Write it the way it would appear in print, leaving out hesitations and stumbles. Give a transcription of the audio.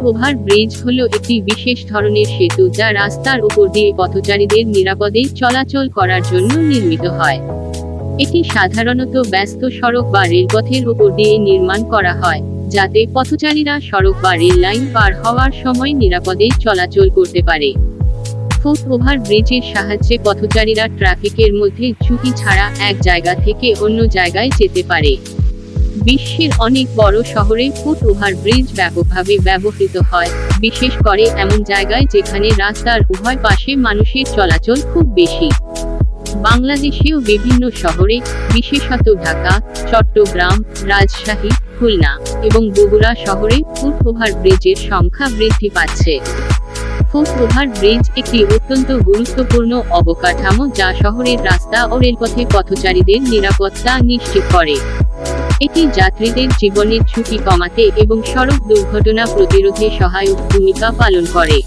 Over bridge হলো একটি বিশেষ ধরনের সেতু যা রাস্তার উপর দিয়ে পথচারীদের নিরাপদে চলাচল করার জন্য নির্মিত হয়। এটি সাধারণত ব্যস্ত সড়ক বা রেলপথের উপর দিয়ে নির্মাণ করা হয়, যাতে পথচারীরা সড়ক বা রেল লাইন পার হওয়ার সময় নিরাপদে চলাচল করতে পারে। ফুট ওভার ব্রিজের সাহায্যে পথচারীরা ট্রাফিকের মধ্যে ঝুঁকি ছাড়া এক জায়গা থেকে অন্য জায়গায় যেতে পারে। বিশ্বের অনেক বড় শহরে ফুট ওভার ব্রিজ ব্যাপকভাবে ব্যবহৃত হয়, বিশেষ করে এমন জায়গায় যেখানে রাস্তার উভয় পাশে মানুষের চলাচল খুব বেশি। বাংলাদেশেও বিভিন্ন শহরে, বিশেষত ঢাকা, চট্টগ্রাম, রাজশাহী, খুলনা এবং বগুড়া শহরে ফুট ওভার ব্রিজের সংখ্যা বৃদ্ধি পাচ্ছে। ফুট ওভার ব্রিজ একটি অত্যন্ত গুরুত্বপূর্ণ অবকাঠামো যা শহরের রাস্তা ও রেলপথে পথচারীদের নিরাপত্তা নিশ্চিত করে। এটি যাত্রীদের জীবনের ঝুঁকি কমাতে এবং সড়ক দুর্ঘটনা প্রতিরোধে সহায়ক ভূমিকা পালন করে।